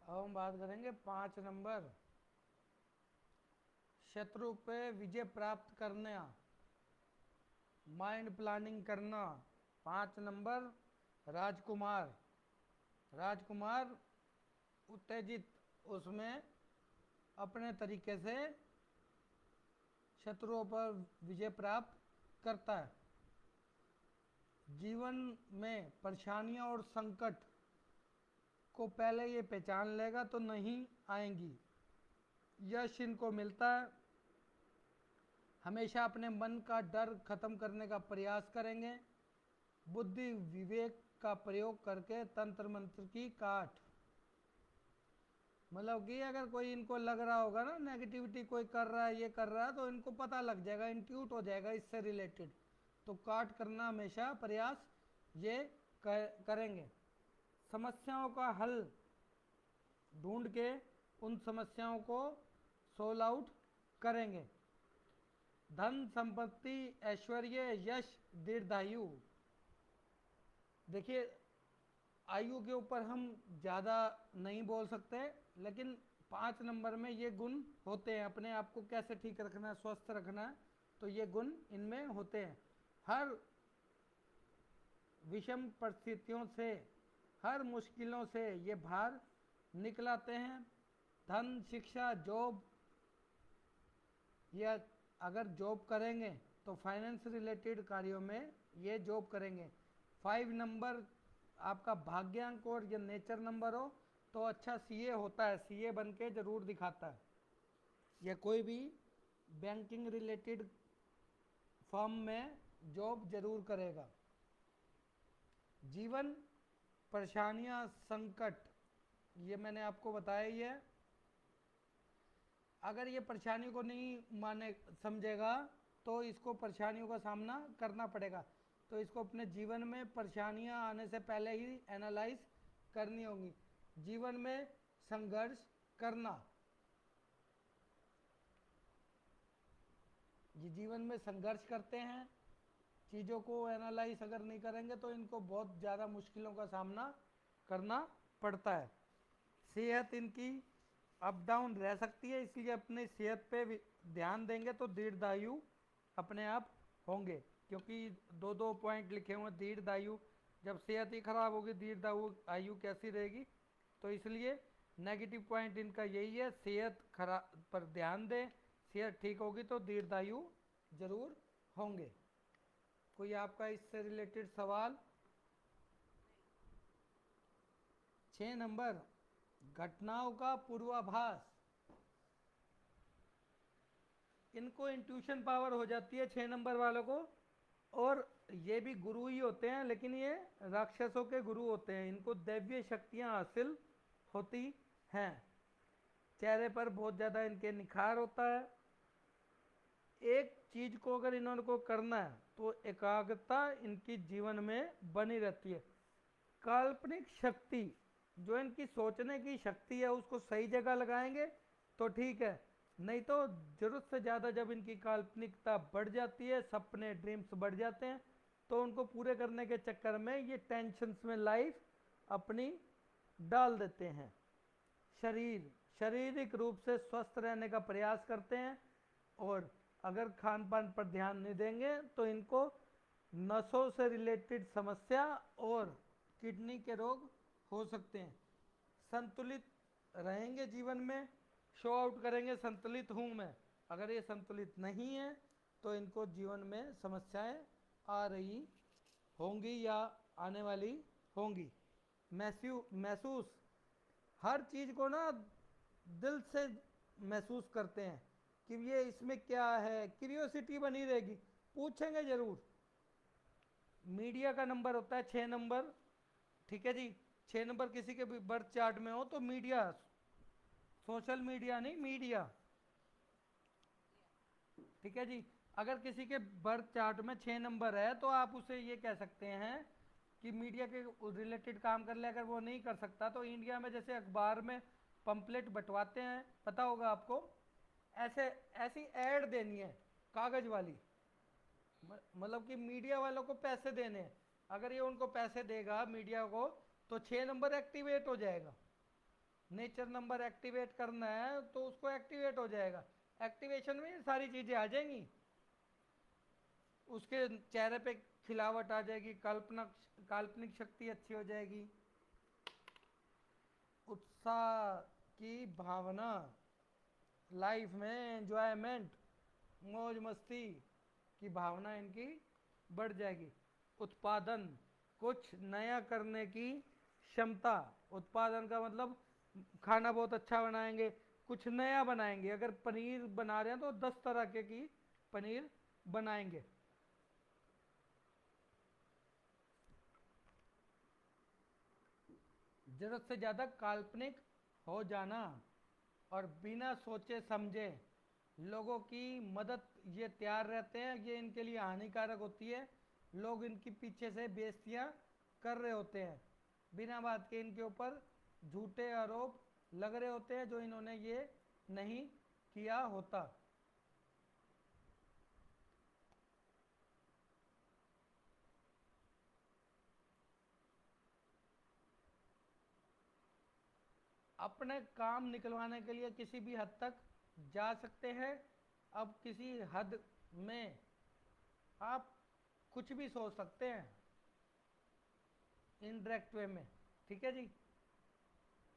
अब हम बात करेंगे 5 नंबर, शत्रु पे विजय प्राप्त करना, माइंड प्लानिंग करना। 5 नंबर, राजकुमार। राजकुमार उत्तेजित, उसमें अपने तरीके से शत्रुओं पर विजय प्राप्त करता है। जीवन में परेशानियां और संकट को पहले ये पहचान लेगा तो नहीं आएंगी। यश इनको मिलता है। हमेशा अपने मन का डर खत्म करने का प्रयास करेंगे। बुद्धि विवेक का प्रयोग करके तंत्र मंत्र की काट, मतलब कि अगर कोई इनको लग रहा होगा ना नेगेटिविटी कोई कर रहा है, ये कर रहा है, तो इनको पता लग जाएगा, इंट्यूट हो जाएगा इससे रिलेटेड, तो काट करना हमेशा प्रयास ये करेंगे। समस्याओं का हल ढूंढ के उन समस्याओं को सोल्व आउट करेंगे। धन संपत्ति ऐश्वर्य यश दीर्घायु, देखिए आयु के ऊपर हम ज़्यादा नहीं बोल सकते, लेकिन 5 नंबर में ये गुण होते हैं। अपने आप को कैसे ठीक रखना है, स्वस्थ रखना है, तो ये गुण इनमें होते हैं। हर विषम परिस्थितियों से, हर मुश्किलों से ये बाहर निकलाते हैं। धन शिक्षा जॉब, या अगर जॉब करेंगे तो फाइनेंस रिलेटेड कार्यों में ये जॉब करेंगे। 5 नंबर आपका भाग्यांक और या नेचर नंबर हो तो अच्छा सीए होता है, सीए बन के जरूर दिखाता है, या कोई भी बैंकिंग रिलेटेड फर्म में जॉब जरूर करेगा। जीवन परेशानियां संकट, ये मैंने आपको बताया ही है। अगर ये परेशानी को नहीं माने समझेगा तो इसको परेशानियों का सामना करना पड़ेगा। तो इसको अपने जीवन में परेशानियां आने से पहले ही एनालाइज करनी होगी। जीवन में संघर्ष करना, ये जीवन में संघर्ष करते हैं। चीज़ों को एनालाइज अगर नहीं करेंगे तो इनको बहुत ज़्यादा मुश्किलों का सामना करना पड़ता है। सेहत इनकी अप डाउन रह सकती है, इसलिए अपनी सेहत पे ध्यान देंगे तो दीर्घायु अपने आप होंगे, क्योंकि 2-2 पॉइंट लिखे हुए हैं दीर्घायु। जब सेहत ही खराब होगी दीर्घायु आयु कैसी रहेगी। तो इसलिए नेगेटिव पॉइंट इनका यही है, सेहत खराब पर ध्यान दें, सेहत ठीक होगी तो दीर्घायु जरूर होंगे। कोई आपका इससे रिलेटेड सवाल? 6 नंबर, घटनाओं का पूर्वाभास, इनको इंट्यूशन पावर हो जाती है 6 नंबर वालों को। और ये भी गुरु ही होते हैं, लेकिन ये राक्षसों के गुरु होते हैं, इनको दैवीय शक्तियां हासिल होती हैं। चेहरे पर बहुत ज़्यादा इनके निखार होता है। एक चीज़ को अगर इन्होंने को करना है तो एकाग्रता इनकी जीवन में बनी रहती है। काल्पनिक शक्ति, जो इनकी सोचने की शक्ति है उसको सही जगह लगाएंगे तो ठीक है, नहीं तो जरूरत से ज़्यादा जब इनकी काल्पनिकता बढ़ जाती है, सपने ड्रीम्स बढ़ जाते हैं, तो उनको पूरे करने के चक्कर में ये टेंशन्स में लाइफ अपनी डाल देते हैं। शारीरिक रूप से स्वस्थ रहने का प्रयास करते हैं, और अगर खान पान पर ध्यान नहीं देंगे तो इनको नसों से रिलेटेड समस्या और किडनी के रोग हो सकते हैं। संतुलित रहेंगे जीवन में, शो आउट करेंगे संतुलित हूँ मैं। अगर ये संतुलित नहीं है तो इनको जीवन में समस्याएं आ रही होंगी या आने वाली होंगी। महसूस, हर चीज़ को ना दिल से महसूस करते हैं कि ये इसमें क्या है, क्यूरियोसिटी बनी रहेगी, पूछेंगे जरूर। मीडिया का नंबर होता है 6 नंबर, ठीक है जी। 6 नंबर किसी के भी बर्थ चार्ट में हो तो मीडिया, सोशल मीडिया नहीं, मीडिया, ठीक है जी। अगर किसी के बर्थ चार्ट में 6 नंबर है तो आप उसे ये कह सकते हैं कि मीडिया के रिलेटेड काम कर ले। अगर वो नहीं कर सकता तो इंडिया में जैसे अखबार में पंपलेट बंटवाते हैं, पता होगा आपको, ऐसे ऐसी ऐड देनी है कागज वाली, मतलब कि मीडिया वालों को पैसे देने हैं। अगर ये उनको पैसे देगा मीडिया को तो 6 नंबर एक्टिवेट हो जाएगा। नेचर नंबर एक्टिवेट करना है तो उसको एक्टिवेट हो जाएगा। एक्टिवेशन में ये सारी चीज़ें आ जाएंगी, उसके चेहरे पे खिलावट आ जाएगी, कल्पना काल्पनिक शक्ति अच्छी हो जाएगी, उत्साह की भावना, लाइफ में एंजॉयमेंट, मौज मस्ती की भावना इनकी बढ़ जाएगी। उत्पादन, कुछ नया करने की क्षमता। उत्पादन का मतलब खाना बहुत अच्छा बनाएंगे, कुछ नया बनाएंगे। अगर पनीर बना रहे हैं तो 10 तरह के की पनीर बनाएंगे। जरूरत से ज़्यादा काल्पनिक हो जाना और बिना सोचे समझे लोगों की मदद ये तैयार रहते हैं, ये इनके लिए हानिकारक होती है। लोग इनके पीछे से बेइज्जतियाँ कर रहे होते हैं, बिना बात के इनके ऊपर झूठे आरोप लग रहे होते हैं जो इन्होंने ये नहीं किया होता। अपने काम निकलवाने के लिए किसी भी हद तक जा सकते हैं। अब किसी हद में आप कुछ भी सोच सकते हैं इनडायरेक्ट वे में, ठीक है जी।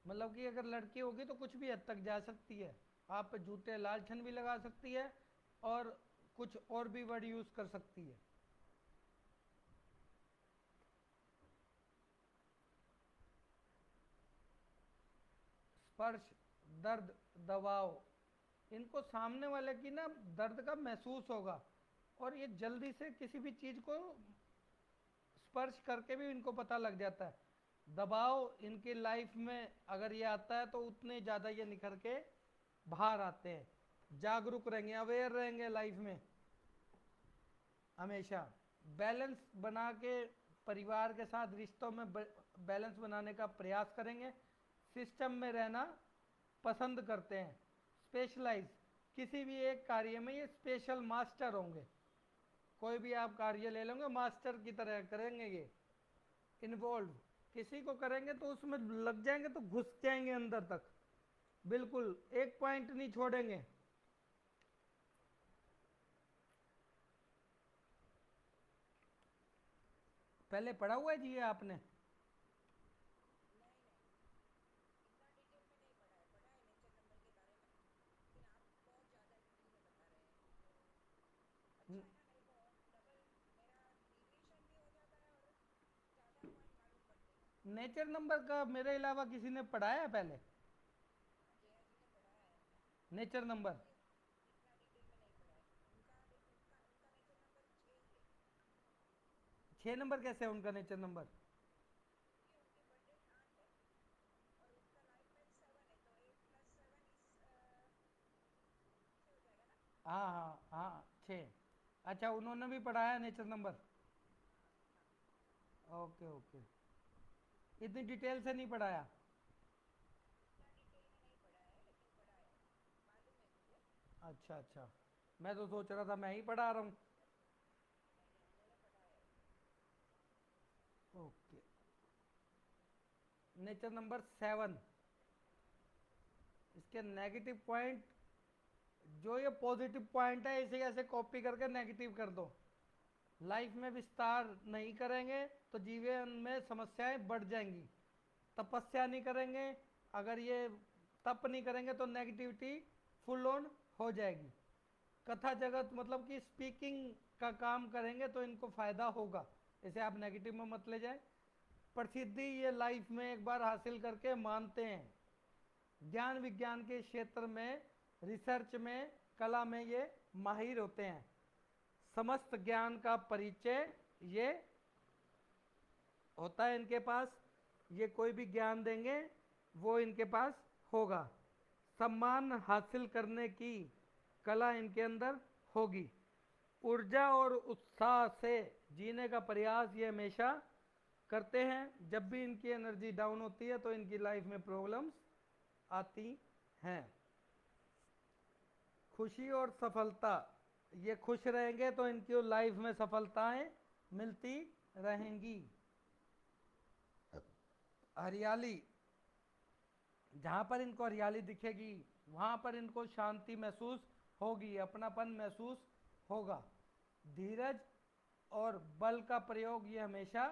मतलब कि अगर लड़की होगी तो कुछ भी हद तक जा सकती है, आप पे झूठे लालछन भी लगा सकती है और कुछ और भी वर्ड यूज़ कर सकती है। स्पर्श, दर्द, दबाव, इनको सामने वाले की ना दर्द का महसूस होगा और ये जल्दी से किसी भी चीज़ को स्पर्श करके भी इनको पता लग जाता है। दबाव इनकी लाइफ में अगर ये आता है तो उतने ज़्यादा ये निखर के बाहर आते हैं। जागरूक रहेंगे, अवेयर रहेंगे लाइफ में हमेशा। बैलेंस बना के परिवार के साथ रिश्तों में बैलेंस बनाने का प्रयास करेंगे। सिस्टम में रहना पसंद करते हैं। स्पेशलाइज, किसी भी एक कार्य में ये स्पेशल मास्टर होंगे। कोई भी आप कार्य ले लेंगे मास्टर की तरह करेंगे ये। इन्वॉल्व, किसी को करेंगे तो उसमें लग जाएंगे तो घुस जाएंगे अंदर तक, बिल्कुल एक पॉइंट नहीं छोड़ेंगे। पहले पढ़ा हुआ है जी ये आपने? नेचर नंबर का मेरे अलावा किसी ने पढ़ाया है पहले? नेचर नंबर 6 नंबर कैसे है उनका नेचर नंबर? हाँ हाँ हाँ, 6। अच्छा, उन्होंने भी पढ़ाया नेचर नंबर। ओके ओके, इतनी डिटेल से नहीं पढ़ाया। अच्छा अच्छा, मैं तो सोच रहा था मैं ही पढ़ा रहा हूँ। ओके, नेचर नंबर 7, इसके नेगेटिव पॉइंट, जो ये पॉजिटिव पॉइंट है इसे ऐसे कॉपी करके नेगेटिव कर दो। लाइफ में विस्तार नहीं करेंगे तो जीवन में समस्याएं बढ़ जाएंगी। तपस्या नहीं करेंगे, अगर ये तप नहीं करेंगे तो नेगेटिविटी फुल ऑन हो जाएगी। कथा जगत मतलब कि स्पीकिंग का काम करेंगे तो इनको फायदा होगा, इसे आप नेगेटिव में मत ले जाए। प्रसिद्धि ये लाइफ में एक बार हासिल करके मानते हैं। ज्ञान विज्ञान के क्षेत्र में, रिसर्च में, कला में ये माहिर होते हैं। समस्त ज्ञान का परिचय ये होता है इनके पास। ये कोई भी ज्ञान देंगे वो इनके पास होगा। सम्मान हासिल करने की कला इनके अंदर होगी। ऊर्जा और उत्साह से जीने का प्रयास ये हमेशा करते हैं। जब भी इनकी एनर्जी डाउन होती है तो इनकी लाइफ में प्रॉब्लम्स आती हैं। खुशी और सफलता, ये खुश रहेंगे तो इनकी लाइफ में सफलताएं मिलती रहेंगी। हरियाली, जहाँ पर इनको हरियाली दिखेगी वहाँ पर इनको शांति महसूस होगी, अपनापन महसूस होगा। धीरज और बल का प्रयोग ये हमेशा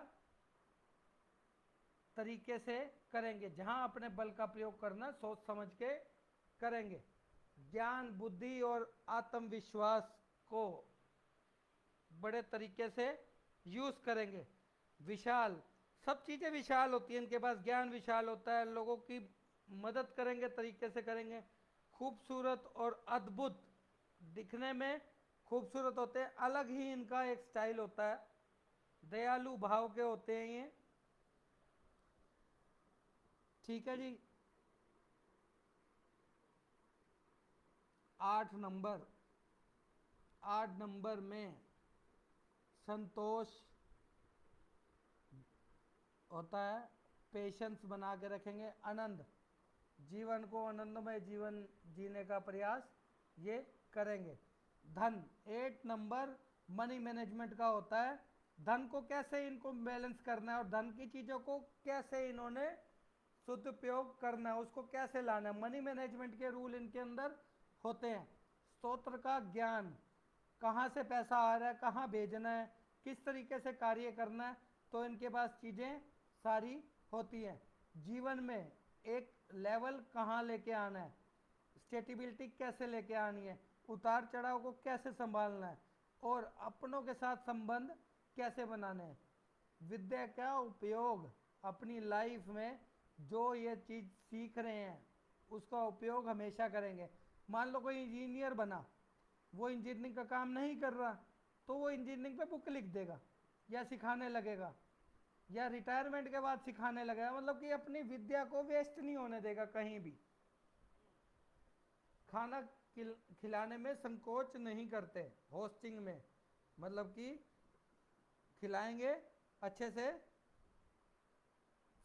तरीके से करेंगे, जहाँ अपने बल का प्रयोग करना सोच समझ के करेंगे। ज्ञान, बुद्धि और आत्मविश्वास को बड़े तरीके से यूज़ करेंगे। विशाल, सब चीज़ें विशाल होती हैं इनके पास, ज्ञान विशाल होता है, लोगों की मदद करेंगे, तरीके से करेंगे। खूबसूरत और अद्भुत, दिखने में खूबसूरत होते हैं, अलग ही इनका एक स्टाइल होता है। दयालु भाव के होते हैं ये, ठीक है जी। 8 नंबर, 8 नंबर में संतोष होता है, पेशेंस बना के रखेंगे, आनंद, जीवन को आनंदमय जीवन जीने का प्रयास ये करेंगे। धन, 8 नंबर मनी मैनेजमेंट का होता है, धन को कैसे इनको बैलेंस करना है और धन की चीज़ों को कैसे इन्होंने सदुपयोग करना है, उसको कैसे लाना है, मनी मैनेजमेंट के रूल इनके अंदर होते हैं। स्तोत्र का ज्ञान, कहाँ से पैसा आ रहा है, कहाँ भेजना है, किस तरीके से कार्य करना है, तो इनके पास चीज़ें सारी होती हैं। जीवन में एक लेवल कहाँ लेके आना है, स्टेबिलिटी कैसे लेके आनी है, उतार चढ़ाव को कैसे संभालना है और अपनों के साथ संबंध कैसे बनाने हैं। विद्या का उपयोग अपनी लाइफ में जो ये चीज़ सीख रहे हैं उसका उपयोग हमेशा करेंगे। मान लो कोई इंजीनियर बना, वो इंजीनियरिंग का काम नहीं कर रहा तो वो इंजीनियरिंग पे बुक लिख देगा या सिखाने लगेगा या रिटायरमेंट के बाद सिखाने लगेगा, मतलब कि अपनी विद्या को वेस्ट नहीं होने देगा कहीं भी। खाना खिलाने में संकोच नहीं करते, होस्टिंग में, मतलब कि खिलाएंगे अच्छे से,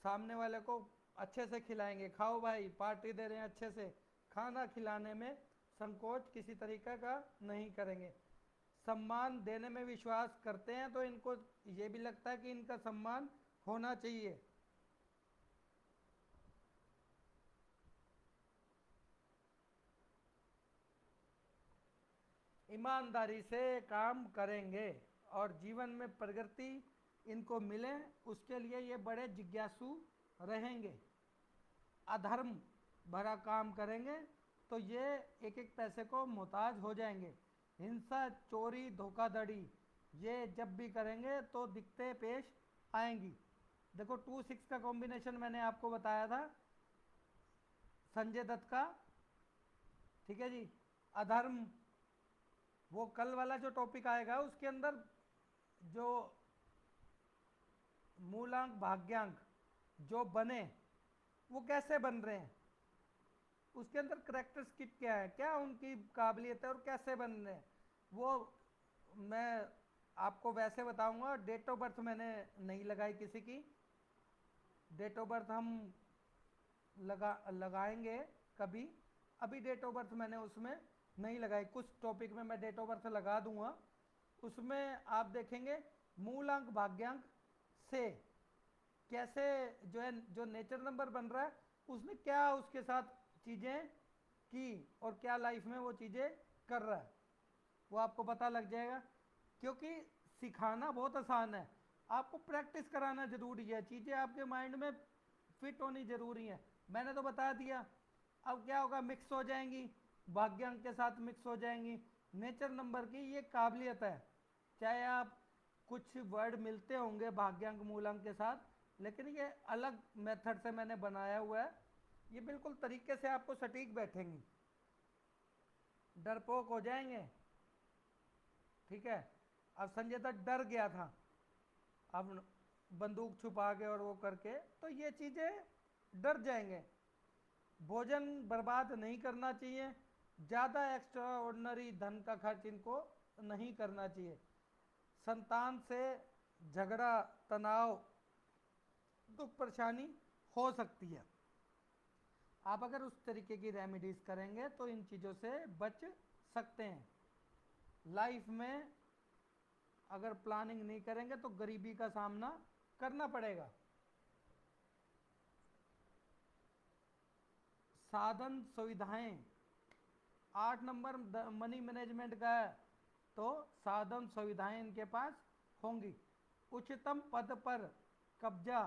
सामने वाले को अच्छे से खिलाएंगे, खाओ भाई पार्टी दे रहे हैं अच्छे से, खाना खिलाने में संकोच किसी तरीके का नहीं करेंगे। सम्मान देने में विश्वास करते हैं, तो इनको ये भी लगता है कि इनका सम्मान होना चाहिए। ईमानदारी से काम करेंगे और जीवन में प्रगति इनको मिले उसके लिए ये बड़े जिज्ञासु रहेंगे। अधर्म भरा काम करेंगे तो ये एक एक पैसे को मोहताज हो जाएंगे। हिंसा, चोरी, धोखाधड़ी ये जब भी करेंगे तो दिक्कतें पेश आएंगी। देखो 2 6 का कॉम्बिनेशन मैंने आपको बताया था संजय दत्त का, ठीक है जी। अधर्म, वो कल वाला जो टॉपिक आएगा उसके अंदर जो मूलांक भाग्यांक जो बने वो कैसे बन रहे हैं, उसके अंदर करेक्टरिस्टिक क्या है, क्या उनकी काबिलियत है और कैसे बन रहे हैं, वो मैं आपको वैसे बताऊंगा। डेट ऑफ बर्थ मैंने नहीं लगाई किसी की, डेट ऑफ बर्थ हम लगाएंगे कभी, अभी डेट ऑफ बर्थ मैंने उसमें नहीं लगाई। कुछ टॉपिक में मैं डेट ऑफ बर्थ लगा दूंगा, उसमें आप देखेंगे मूलांक भाग्यांक से कैसे जो है जो नेचर नंबर बन रहा है उसने क्या उसके साथ चीज़ें की और क्या लाइफ में वो चीज़ें कर रहा है, वो आपको पता लग जाएगा। क्योंकि सिखाना बहुत आसान है, आपको प्रैक्टिस कराना ज़रूरी है, चीज़ें आपके माइंड में फिट होनी ज़रूरी है। मैंने तो बता दिया, अब क्या होगा, मिक्स हो जाएंगी, भाग्यांक के साथ मिक्स हो जाएंगी। नेचर नंबर की ये काबिलियत है, चाहे आप कुछ वर्ड मिलते होंगे भाग्यांक मूलांक के साथ, लेकिन ये अलग मेथड से मैंने बनाया हुआ है, ये बिल्कुल तरीके से आपको सटीक बैठेंगी, डरपोक हो जाएंगे, ठीक है। अब संजय दत्त डर गया था, अब बंदूक छुपा के और वो करके, तो ये चीज़ें डर जाएंगे। भोजन बर्बाद नहीं करना चाहिए, ज़्यादा एक्स्ट्रा ऑर्डनरी धन का खर्च इनको नहीं करना चाहिए। संतान से झगड़ा, तनाव, दुख परेशानी हो सकती है, आप अगर उस तरीके की रेमेडीज करेंगे तो इन चीज़ों से बच सकते हैं। लाइफ में अगर प्लानिंग नहीं करेंगे तो गरीबी का सामना करना पड़ेगा। साधन सुविधाएं, 8 नंबर मनी मैनेजमेंट का है, तो साधन सुविधाएं इनके पास होंगी। उच्चतम पद पर कब्जा,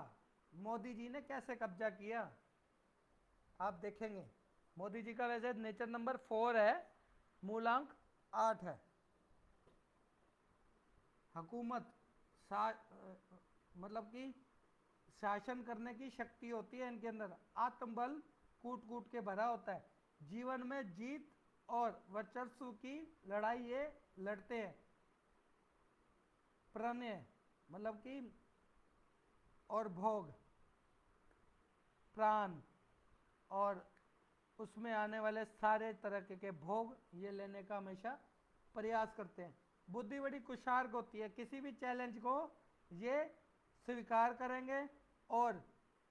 मोदी जी ने कैसे कब्जा किया आप देखेंगे। मोदी जी का वैसे नेचर नंबर 4 है, मूलांक 8 है। हुकूमत मतलब कि शासन करने की शक्ति होती है इनके अंदर, आत्मबल कूट कूट के भरा होता है। जीवन में जीत और वर्चस्व की लड़ाई ये लड़ते हैं। प्रणय मतलब कि और भोग, प्राण और उसमें आने वाले सारे तरह के भोग ये लेने का हमेशा प्रयास करते हैं। बुद्धि बड़ी कुशार्क होती है, किसी भी चैलेंज को ये स्वीकार करेंगे और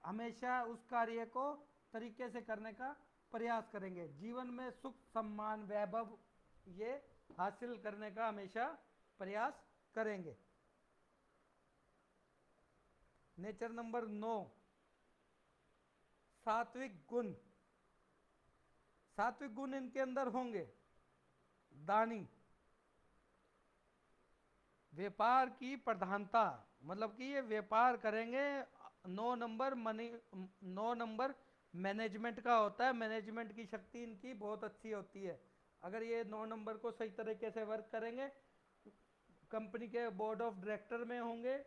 हमेशा उस कार्य को तरीके से करने का प्रयास करेंगे। जीवन में सुख सम्मान वैभव ये हासिल करने का हमेशा प्रयास करेंगे। नेचर नंबर 9, सात्विक गुण। सात्विक गुण इनके अंदर होंगे। दानी, व्यापार की प्रधानता, मतलब कि ये व्यापार करेंगे। 9 नंबर मैनेजमेंट का होता है, मैनेजमेंट की शक्ति इनकी बहुत अच्छी होती है। अगर ये 9 नंबर को सही तरीके से वर्क करेंगे, कंपनी के बोर्ड ऑफ डायरेक्टर में होंगे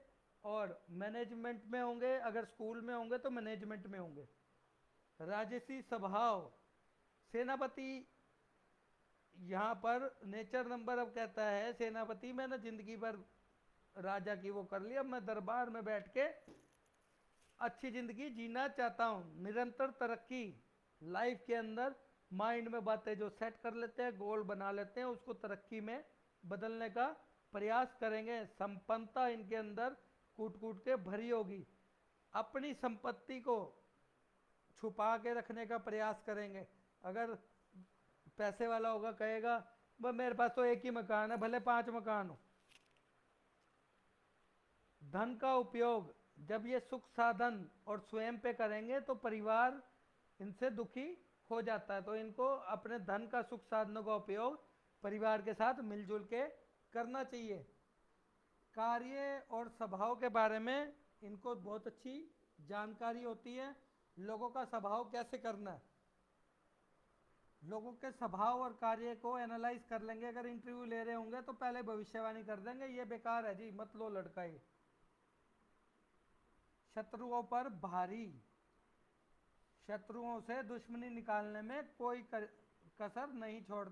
और मैनेजमेंट में होंगे, अगर स्कूल में होंगे तो मैनेजमेंट में होंगे। राजसी स्वभाव, सेनापति यहाँ पर नेचर नंबर अब कहता है सेनापति मैंने जिंदगी भर राजा की वो कर लिया, मैं दरबार में बैठ के अच्छी जिंदगी जीना चाहता हूँ। निरंतर तरक्की, लाइफ के अंदर माइंड में बातें जो सेट कर लेते हैं, गोल बना लेते हैं, उसको तरक्की में बदलने का प्रयास करेंगे। संपन्नता इनके अंदर कूट कूट के भरी होगी। अपनी संपत्ति को छुपा के रखने का प्रयास करेंगे। अगर पैसे वाला होगा कहेगा वह मेरे पास तो एक ही मकान है, भले 5 मकान हो। धन का उपयोग, जब ये सुख साधन और स्वयं पे करेंगे तो परिवार इनसे दुखी हो जाता है, तो इनको अपने धन का सुख साधनों का उपयोग परिवार के साथ मिलजुल के करना चाहिए। कार्य और स्वभाव के बारे में इनको बहुत अच्छी जानकारी होती है। लोगों का स्वभाव कैसे करना है, लोगों के स्वभाव और कार्य को एनालाइज कर लेंगे। अगर इंटरव्यू ले रहे होंगे तो पहले भविष्यवाणी कर देंगे ये बेकार है जी, मत लो लड़का ये। शत्रुओं पर भारी, शत्रुओं से दुश्मनी निकालने में कोई कसर नहीं छोड़ते।